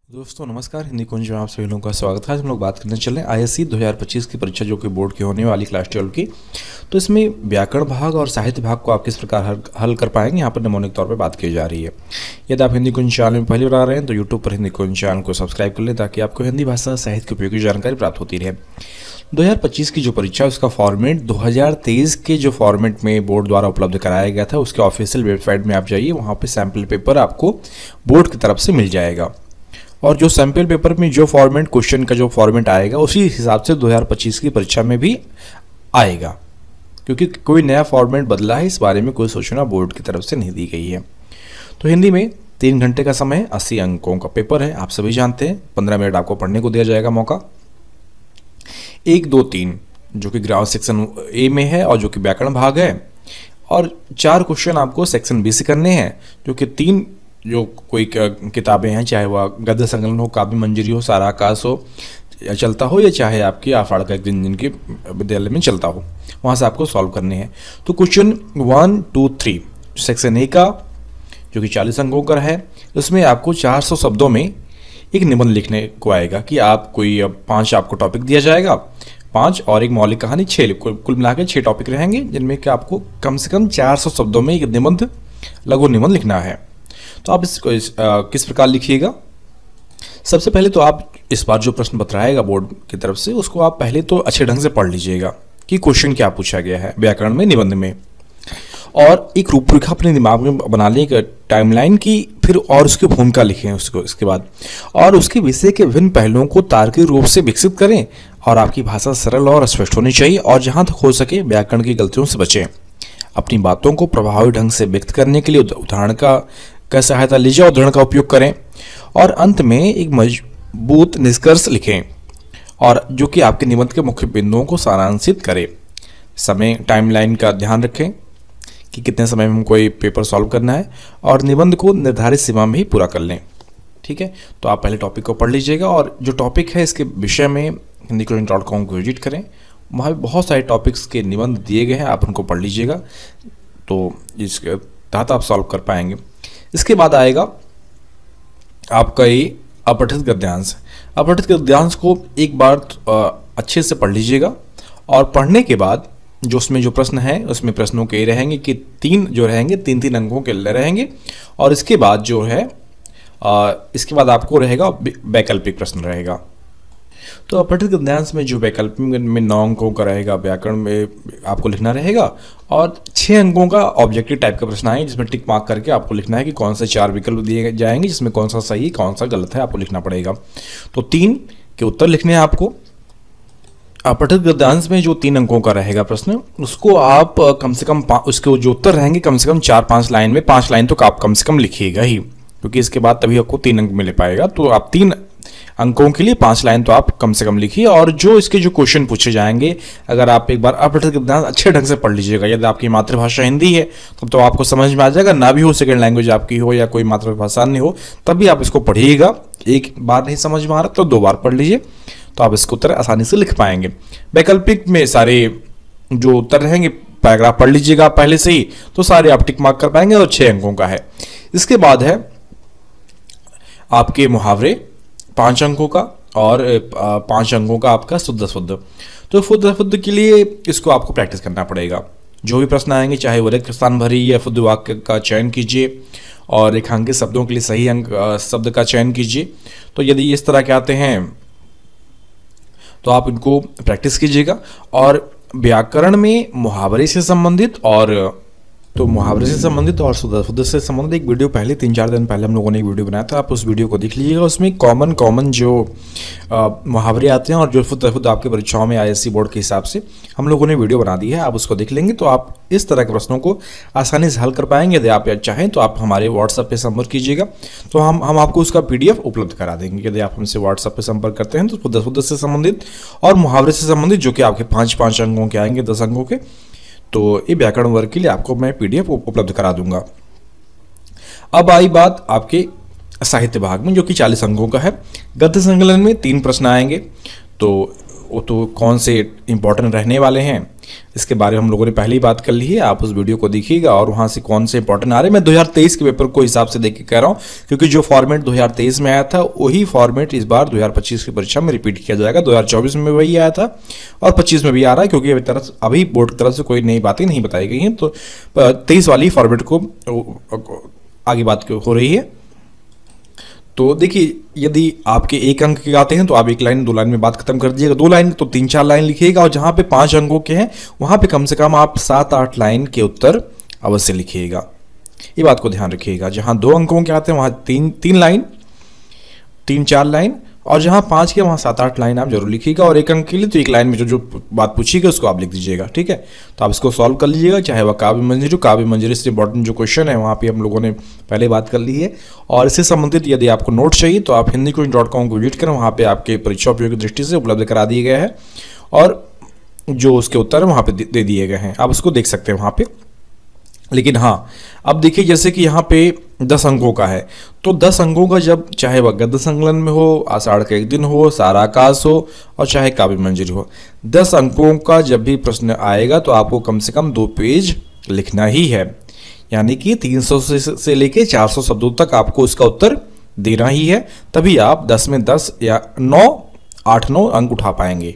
दोस्तों नमस्कार, हिंदी कुंज में आप सभी लोगों का स्वागत है। आज हम लोग बात करने चल रहे हैं आईएससी 2025 की परीक्षा जो कि बोर्ड की होने वाली क्लास 12 की। तो इसमें व्याकरण भाग और साहित्य भाग को आप किस प्रकार हल कर पाएंगे, यहाँ पर नमूनिक तौर पर बात की जा रही है। यदि आप हिंदी कुंज चैनल में पहली बार आ रहे हैं तो यूट्यूब पर हिंदी कुंज चैनल को सब्सक्राइब कर लें ताकि आपको हिंदी भाषा साहित्य की उपयोगी जानकारी प्राप्त होती रहे। 2025 की जो परीक्षा है उसका फॉर्मेट 2023 के जो फॉर्मेट में बोर्ड द्वारा उपलब्ध कराया गया था उसके ऑफिशियल वेबसाइट में आप जाइए, वहाँ पे सैम्पल पेपर आपको बोर्ड की तरफ से मिल जाएगा। और जो सैम्पल पेपर में जो फॉर्मेट क्वेश्चन का जो फॉर्मेट आएगा उसी हिसाब से 2025 की परीक्षा में भी आएगा, क्योंकि कोई नया फॉर्मेट बदला है इस बारे में कोई सूचना बोर्ड की तरफ से नहीं दी गई है। तो हिंदी में 3 घंटे का समय, 80 अंकों का पेपर है, आप सभी जानते हैं। 15 मिनट आपको पढ़ने को दिया जाएगा मौका। 1, 2, 3 जो कि ग्रामर सेक्शन ए में है और जो कि व्याकरण भाग है, और 4 क्वेश्चन आपको सेक्शन बी से करने हैं, जो कि 3 जो कोई किताबें हैं, चाहे वह गद्य संकलन हो, काव्य मंजरी हो, सारा आकाश हो या चलता हो, या चाहे आपकी आफाड़ का एक दिन जिनके विद्यालय में चलता हो, वहाँ से आपको सॉल्व करने हैं। तो क्वेश्चन 1, 2, 3 सेक्शन ए का जो कि 40 अंकों का है, उसमें आपको 400 शब्दों में एक निबंध लिखने को आएगा कि आप कोई 5 आपको टॉपिक दिया जाएगा, 5 और एक मौलिक कहानी, 6 कुल मिला के 6 टॉपिक रहेंगे, जिनमें कि आपको कम से कम 400 शब्दों में एक निबंध, लघु निबंध लिखना है। तो आप इसको किस प्रकार लिखिएगा। सबसे पहले तो आप इस बार जो प्रश्न बताएगा बोर्ड की तरफ से उसको आप पहले तो अच्छे ढंग से पढ़ लीजिएगा कि क्वेश्चन क्या पूछा गया है व्याकरण में, निबंध में, और एक रूपरेखा अपने दिमाग में बना लें, एक टाइमलाइन की, फिर और उसकी भूमिका लिखें उसको इसके बाद, और उसके विषय के विभिन्न पहलुओं को तार्किक रूप से विकसित करें, और आपकी भाषा सरल और स्पष्ट होनी चाहिए, और जहाँ तक हो सके व्याकरण की गलतियों से बचें। अपनी बातों को प्रभावी ढंग से व्यक्त करने के लिए उदाहरण का सहायता लीजिए और उदाहरण का उपयोग करें, और अंत में एक मजबूत निष्कर्ष लिखें और जो कि आपके निबंध के मुख्य बिंदुओं को सारांशित करे। समय टाइमलाइन का ध्यान रखें कि कितने समय में हमको ये पेपर सॉल्व करना है, और निबंध को निर्धारित सीमा में ही पूरा कर लें। ठीक है, तो आप पहले टॉपिक को पढ़ लीजिएगा, और जो टॉपिक है इसके विषय में hindicuisine.com को विजिट करें, वहाँ पे बहुत सारे टॉपिक्स के निबंध दिए गए हैं, आप उनको पढ़ लीजिएगा, तो इसके तहत आप सॉल्व कर पाएंगे। इसके बाद आएगा आपका ये अपठित गद्यांश। अपठित गद्यांश को एक बार अच्छे से पढ़ लीजिएगा, और पढ़ने के बाद जो उसमें जो प्रश्न है उसमें प्रश्नों के रहेंगे कि 3 जो रहेंगे 3-3 अंकों के रहेंगे, और इसके बाद जो है इसके बाद आपको रहेगा वैकल्पिक प्रश्न रहेगा। तो अपठित गद्यांश में जो वैकल्पिक में 9 अंकों का रहेगा, व्याकरण में आपको लिखना रहेगा, और 6 अंकों का ऑब्जेक्टिव टाइप का प्रश्न आएंगे जिसमें टिक मार्क करके आपको लिखना है कि कौन से 4 विकल्प दिए जाएंगे, जिसमें कौन सा सही कौन सा गलत है आपको लिखना पड़ेगा। तो 3 के उत्तर लिखने हैं आपको। अपठित गद्यांश में जो 3 अंकों का रहेगा प्रश्न, उसको आप कम से कम उसके जो उत्तर रहेंगे कम से कम 4-5 लाइन में, 5 लाइन तो आप कम से कम लिखिएगा ही, क्योंकि इसके बाद तभी आपको 3 अंक मिल पाएगा। तो आप 3 अंकों के लिए 5 लाइन तो आप कम से कम लिखिए, और जो इसके जो क्वेश्चन पूछे जाएंगे, अगर आप एक बार अपठित गद्यांश अच्छे ढंग से पढ़ लीजिएगा, यदि आपकी मातृभाषा हिंदी है तब तो आपको समझ में आ जाएगा, ना भी हो सेकंड लैंग्वेज आपकी हो या कोई मातृभाषा नहीं हो तब भी आप इसको पढ़िएगा। एक बार नहीं समझ में आ रहा तो 2 बार पढ़ लीजिए, तो आप इसको उत्तर आसानी से लिख पाएंगे। वैकल्पिक में सारे जो उत्तर रहेंगे पैराग्राफ पढ़ लीजिएगा पहले से ही, तो सारे आप टिक मार्क कर पाएंगे, और 6 अंकों का है। इसके बाद है आपके मुहावरे 5 अंकों का, और 5 अंकों का आपका शुद्ध शुद्ध। तो शुद्ध के लिए इसको आपको प्रैक्टिस करना पड़ेगा। जो भी प्रश्न आएंगे, चाहे वो रिक्त स्थान भरी या शुद्ध वाक्य का चयन कीजिए, और रेखांकित शब्दों के लिए सही अंक शब्द का चयन कीजिए। तो यदि इस तरह के आते हैं तो आप इनको प्रैक्टिस कीजिएगा। और व्याकरण में मुहावरे से संबंधित और शुद्ध से संबंधित एक वीडियो पहले 3-4 दिन पहले हम लोगों ने एक वीडियो बनाया था, आप उस वीडियो को देख लीजिएगा। उसमें कॉमन जो मुहावरे आते हैं और जो शुद्ध आपके परीक्षाओं में आईएससी बोर्ड के हिसाब से हम लोगों ने वीडियो बना दी है, आप उसको देख लेंगे तो आप इस तरह के प्रश्नों को आसानी से हल कर पाएंगे। यदि आप चाहें तो आप हमारे व्हाट्सएप पे संपर्क कीजिएगा, तो हम आपको उसका PDF उपलब्ध करा देंगे। यदि आप हमसे व्हाट्सएप पे संपर्क करते हैं तो शुद्ध से संबंधित और मुहावरे से संबंधित जो कि आपके 5-5 अंकों के आएंगे, 10 अंकों के, तो ये व्याकरण वर्ग के लिए आपको मैं PDF उपलब्ध करा दूंगा। अब आई बात आपके साहित्य भाग में, जो कि 40 अंकों का है। गद्य संकलन में 3 प्रश्न आएंगे, तो वो तो कौन से इंपॉर्टेंट रहने वाले हैं, इसके बारे में हम लोगों ने पहले ही बात कर ली है, आप उस वीडियो को देखिएगा और वहाँ से कौन से इंपॉर्टेंट आ रहे हैं। मैं 2023 के पेपर को हिसाब से देख के कह रहा हूँ, क्योंकि जो फॉर्मेट 2023 में आया था वही फॉर्मेट इस बार 2025 की परीक्षा में रिपीट किया जाएगा। 2024 में वही आया था और 25 में भी आ रहा है, क्योंकि अभी बोर्ड की तरफ से कोई नई बातें नहीं बताई गई हैं। तो 23 वाली फॉर्मेट को आगे बात हो रही है। तो देखिए, यदि आपके 1 अंक के आते हैं तो आप 1 लाइन 2 लाइन में बात खत्म कर दीजिएगा। 2 लाइन तो 3-4 लाइन लिखिएगा, और जहाँ पे 5 अंकों के हैं वहाँ पे कम से कम आप 7-8 लाइन के उत्तर अवश्य लिखिएगा। ये बात को ध्यान रखिएगा। जहाँ 2 अंकों के आते हैं वहाँ 3 लाइन, 3-4 लाइन, और जहाँ 5 के वहाँ 7-8 लाइन आप जरूर लिखिएगा। और 1 अंक के लिए तो 1 लाइन में जो बात पूछिएगा उसको आप लिख दीजिएगा, ठीक है। तो आप इसको सॉल्व कर लीजिएगा, चाहे वह काव्य मंजरी से इंपॉर्टेंट जो क्वेश्चन है वहाँ पे हम लोगों ने पहले बात कर ली है। और इससे संबंधित यदि आपको नोट चाहिए तो आप hindiquiz.com को विजिट करें, वहाँ पे आपके परीक्षा उपयोगी दृष्टि से उपलब्ध करा दिए गए हैं और जो उसके उत्तर है वहाँ पे दे दिए गए हैं, आप उसको देख सकते हैं वहाँ पे। लेकिन हाँ, अब देखिए, जैसे कि यहाँ पे 10 अंकों का है, तो 10 अंकों का जब चाहे वह गद्य संकलन में हो, आषाढ़ का एक दिन हो, सारा आकाश हो, और चाहे काव्य मंजरी हो, 10 अंकों का जब भी प्रश्न आएगा तो आपको कम से कम 2 पेज लिखना ही है। यानी कि 300 से लेके 400 शब्दों तक आपको उसका उत्तर देना ही है, तभी आप 10 में 10 या 8-9 अंक उठा पाएंगे।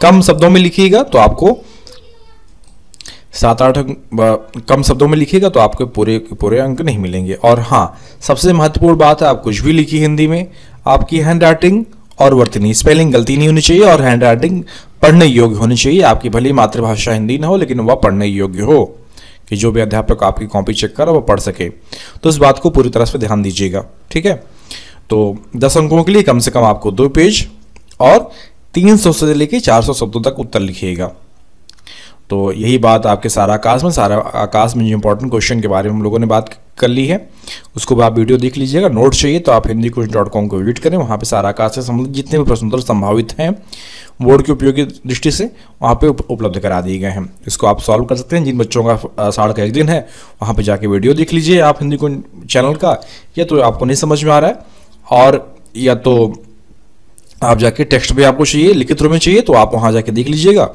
कम शब्दों में लिखिएगा तो आपको 7-8 कम शब्दों में लिखिएगा तो आपको पूरे अंक नहीं मिलेंगे। और हाँ, सबसे महत्वपूर्ण बात है, आप कुछ भी लिखिए हिंदी में, आपकी हैंड राइटिंग और वर्तनी स्पेलिंग गलती नहीं होनी चाहिए, और हैंड राइटिंग पढ़ने योग्य होनी चाहिए। आपकी भली मातृभाषा हिंदी ना हो, लेकिन वह पढ़ने योग्य हो, कि जो भी अध्यापक आपकी कॉपी चेक कर वह पढ़ सके। तो इस बात को पूरी तरह से ध्यान दीजिएगा, ठीक है। तो 10 अंकों के लिए कम से कम आपको 2 पेज और 300 से लेकर 400 शब्दों तक उत्तर लिखिएगा। तो यही बात आपके सारा आकाश में जो इंपॉर्टेंट क्वेश्चन के बारे में हम लोगों ने बात कर ली है, उसको भी आप वीडियो देख लीजिएगा। नोट चाहिए तो आप hindiquiz.com को विजिट करें, वहाँ पे सारा आकाश से संबंधित जितने भी प्रश्न उत्तर संभावित हैं बोर्ड की उपयोगी दृष्टि से वहाँ पे उपलब्ध करा दिए गए हैं। इसको आप सॉल्व कर सकते हैं। जिन बच्चों का आषाढ़ का एक दिन है वहाँ पे जाके वीडियो देख लीजिए आप हिंदीकुंज चैनल का, या तो आपको नहीं समझ में आ रहा है, और या तो आप जाके टेक्स्ट भी आपको चाहिए, लिखित रूप में चाहिए, तो आप वहाँ जाके देख लीजिएगा,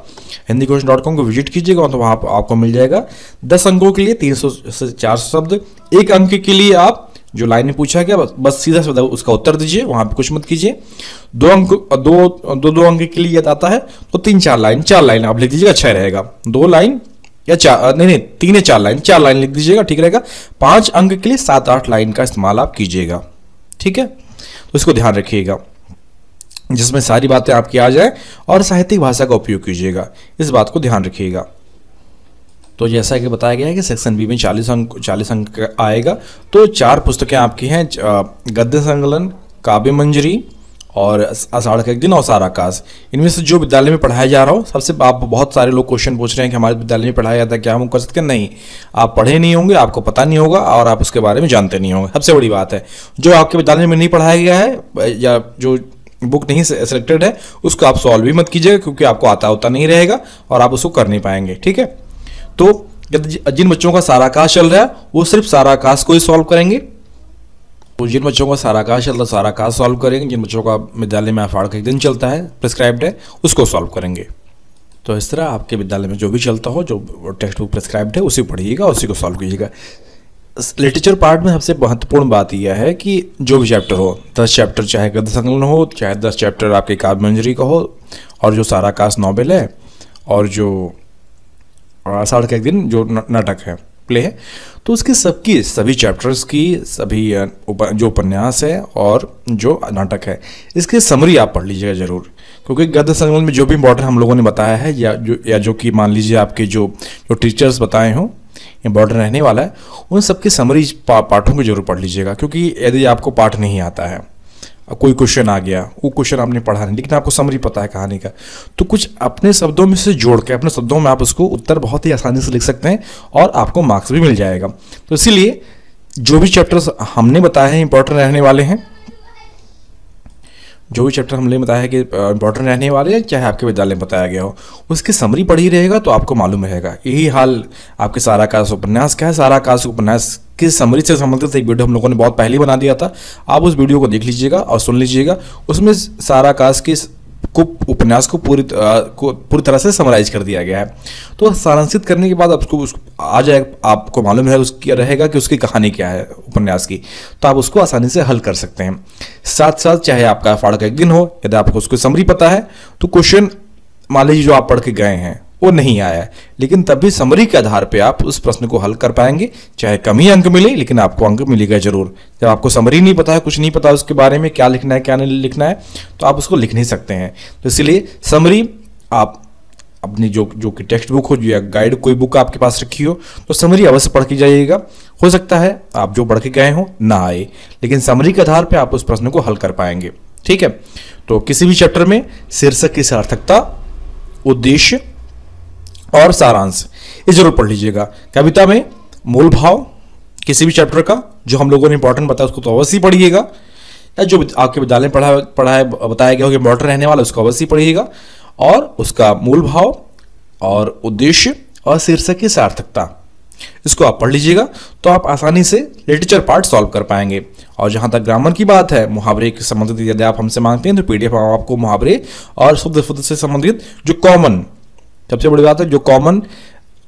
hindiquiz.com को विजिट कीजिएगा, तो वहाँ आपको मिल जाएगा। 10 अंकों के लिए 300 से 400 शब्द, 1 अंक के लिए आप जो लाइन में पूछा गया बस सीधा सीधा उसका उत्तर दीजिए, वहाँ पे कुछ मत कीजिए। 2 अंक के लिए यदि आता है तो 3-4 लाइन, 4 लाइन आप लिख दीजिएगा, अच्छा रहेगा। 2 लाइन या 4 नहीं 3 या 4 लाइन, 4 लाइन लिख दीजिएगा, ठीक रहेगा। 5 अंक के लिए 7-8 लाइन का इस्तेमाल आप कीजिएगा, ठीक है। तो इसको ध्यान रखिएगा, जिसमें सारी बातें आपकी आ जाए, और साहित्यिक भाषा का उपयोग कीजिएगा, इस बात को ध्यान रखिएगा। तो जैसा कि बताया गया है कि सेक्शन बी में 40 अंक आएगा। तो 4 पुस्तकें आपकी हैं, गद्य संकलन, काव्य मंजरी और आषाढ़ का एक दिन और सारा आकाश। इनमें से जो विद्यालय में पढ़ाया जा रहा हो, सबसे आप बहुत सारे लोग क्वेश्चन पूछ रहे हैं कि हमारे विद्यालय में पढ़ाया जाता है, क्या हम कर सकते हैं? नहीं, आप पढ़े नहीं होंगे, आपको पता नहीं होगा, और आप उसके बारे में जानते नहीं होंगे। सबसे बड़ी बात है, जो आपके विद्यालय में नहीं पढ़ाया गया है या जो बुक नहीं सिलेक्टेड है उसको आप सॉल्व भी मत कीजिएगा, क्योंकि आपको आता होता नहीं रहेगा और आप उसको कर नहीं पाएंगे, ठीक है। तो जिन बच्चों का सारा आकाश चल रहा है वो सिर्फ सारा आकाश को ही सॉल्व करेंगे। तो जिन बच्चों का सारा आकाश चल रहा है सारा आकाश सॉल्व करेंगे, जिन बच्चों का विद्यालय में आषाढ़ का एक दिन चलता है प्रिस्क्राइब्ड है उसको सॉल्व करेंगे। तो इस तरह आपके विद्यालय में जो भी चलता हो, जो टेक्स्ट बुक प्रिस्क्राइब्ड है उसी पढ़िएगा, उसी को सॉल्व कीजिएगा। लिटरेचर पार्ट में सबसे महत्वपूर्ण बात यह है कि जो भी चैप्टर हो, 10 चैप्टर चाहे गद्य संकलन हो, चाहे 10 चैप्टर आपके काव्य मंजरी का हो, और जो सारा आकाश नॉवेल है, और जो आषाढ़ का एक दिन जो नाटक है, प्ले है, तो उसकी सभी चैप्टर्स की सभी जो उपन्यास है और जो नाटक है, इसकी समरी आप पढ़ लीजिएगा जरूर, क्योंकि गद्य संकलन में जो भी इम्पोर्टेंट हम लोगों ने बताया है, या जो कि मान लीजिए आपके जो टीचर्स बताए हों इम्पोर्टेंट रहने वाला है, उन सबकी समरी पाठों को जरूर पढ़ लीजिएगा। क्योंकि यदि आपको पाठ नहीं आता है, कोई क्वेश्चन आ गया, वो क्वेश्चन आपने पढ़ा नहीं, लेकिन आपको समरी पता है कहानी का, तो कुछ अपने शब्दों में से जोड़ के अपने शब्दों में आप उसको उत्तर बहुत ही आसानी से लिख सकते हैं और आपको मार्क्स भी मिल जाएगा। तो इसीलिए जो भी चैप्टर्स हमने बताए हैं इंपॉर्टेंट रहने वाले हैं, जो भी चैप्टर हमने बताया है कि इंपॉर्टेंट रहने वाले हैं, चाहे आपके विद्यालय में बताया गया हो, उसकी समरी पढ़ी रहेगा तो आपको मालूम रहेगा। यही हाल आपके सारा आकाश उपन्यास का है। सारा आकाश उपन्यास की समरी से संबंधित एक वीडियो हम लोगों ने बहुत पहले बना दिया था, आप उस वीडियो को देख लीजिएगा और सुन लीजिएगा। उसमें सारा आकाश की उपन्यास को पूरी तरह से समराइज कर दिया गया है। तो सारांशित करने के बाद आपको आ जाए, आपको मालूम है उसकी रहेगा कि उसकी कहानी क्या है उपन्यास की, तो आप उसको आसानी से हल कर सकते हैं। साथ साथ चाहे आपका फाड़ का एक दिन हो, यदि आपको उसको समरी पता है तो क्वेश्चन मान लीजिए जो आप पढ़ के गए हैं वो नहीं आया है, लेकिन तब भी समरी के आधार पे आप उस प्रश्न को हल कर पाएंगे। चाहे कम ही अंक मिले, लेकिन आपको अंक मिलेगा जरूर। जब आपको समरी नहीं पता है, कुछ नहीं पता उसके बारे में, क्या लिखना है क्या नहीं लिखना है, तो आप उसको लिख नहीं सकते हैं। तो इसलिए समरी आप अपनी जो कि टेक्स्ट बुक हो या गाइड कोई बुक आपके पास रखी हो, तो समरी अवश्य पढ़ के जाइएगा। हो सकता है आप जो पढ़ के गए हो ना आए, लेकिन समरी के आधार पर आप उस प्रश्न को हल कर पाएंगे। ठीक है, तो किसी भी चैप्टर में शीर्षक की सार्थकता, उद्देश्य और सारांश ये जरूर पढ़ लीजिएगा। कविता में मूल भाव किसी भी चैप्टर का जो हम लोगों ने इंपॉर्टेंट बताया उसको तो अवश्य पढ़िएगा, या जो आपके विद्यालय में बताया गया हो कि इंपॉर्टेंट रहने वाला उसको अवश्य पढ़िएगा। और उसका मूल भाव और उद्देश्य और शीर्षक की सार्थकता, इसको आप पढ़ लीजिएगा, तो आप आसानी से लिटरेचर पार्ट सॉल्व कर पाएंगे। और जहां तक ग्रामर की बात है, मुहावरे के संबंधित यदि आप हमसे मांगते हैं तो पीडीएफ आपको मुहावरे और शब्द से संबंधित जो कॉमन, सबसे बड़ी बात है जो कॉमन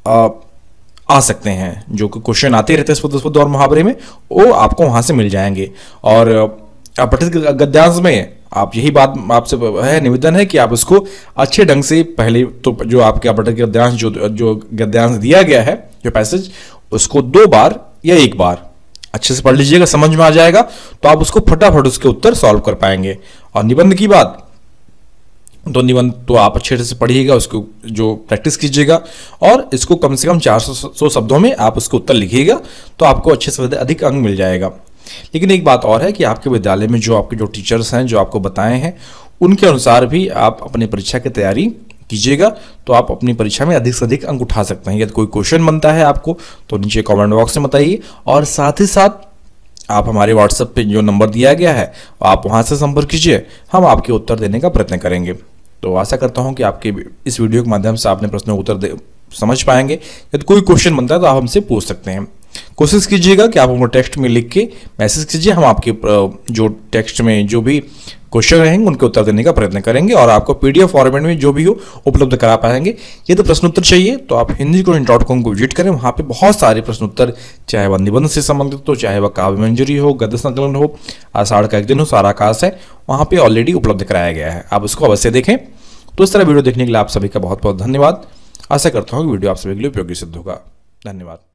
आ सकते हैं, जो क्वेश्चन आते रहते हैं शब्द और मुहावरे में, वो आपको वहां से मिल जाएंगे। और अपठित गद्यांश में आप यही बात आपसे है निवेदन है कि आप उसको अच्छे ढंग से पहले तो जो आपके अपठित गद्यांश जो गद्यांश दिया गया है जो पैसेज, उसको 2 बार या 1 बार अच्छे से पढ़ लीजिएगा, समझ में आ जाएगा, तो आप उसको फटाफट उसके उत्तर सॉल्व कर पाएंगे। और निबंध की बात, तो निबंध तो आप अच्छे से पढ़िएगा, उसको जो प्रैक्टिस कीजिएगा और इसको कम से कम 400 शब्दों में आप उसको उत्तर लिखिएगा, तो आपको अच्छे से अधिक अंक मिल जाएगा। लेकिन एक बात और है कि आपके विद्यालय में जो आपके जो टीचर्स हैं जो आपको बताए हैं, उनके अनुसार भी आप अपनी परीक्षा की तैयारी कीजिएगा, तो आप अपनी परीक्षा में अधिक से अधिक अंक उठा सकते हैं। यदि कोई क्वेश्चन बनता है आपको तो नीचे कमेंट बॉक्स में बताइए, और साथ ही साथ आप हमारे व्हाट्सएप पे जो नंबर दिया गया है आप वहां से संपर्क कीजिए, हम आपके उत्तर देने का प्रयत्न करेंगे। तो आशा करता हूं कि आपके इस वीडियो के माध्यम से आपने प्रश्नों का उत्तर समझ पाएंगे। यदि कोई क्वेश्चन बनता है तो आप हमसे पूछ सकते हैं। कोशिश कीजिएगा कि आप हमको टेक्स्ट में लिख के मैसेज कीजिए, हम आपके जो टेक्स्ट में जो भी क्वेश्चन रहेंगे उनके उत्तर देने का प्रयत्न करेंगे और आपको पीडीएफ फॉर्मेट में जो भी हो उपलब्ध करा पाएंगे। यदि प्रश्न उत्तर चाहिए तो आप hindicoin.com को विजिट करें, वहाँ पे बहुत सारे प्रश्न उत्तर, चाहे वह निबंध से संबंधित हो, चाहे वह काव्य मंजरी हो, गद्य संकलन हो, आषाढ़ का एक दिन हो, सारा आकाश है, वहाँ पे ऑलरेडी उपलब्ध कराया गया है, आप उसको अवश्य देखें। तो इस तरह वीडियो देखने के लिए आप सभी का बहुत बहुत धन्यवाद। आशा करता हूँ कि वीडियो आप सभी के लिए उपयोगी सिद्ध होगा। धन्यवाद।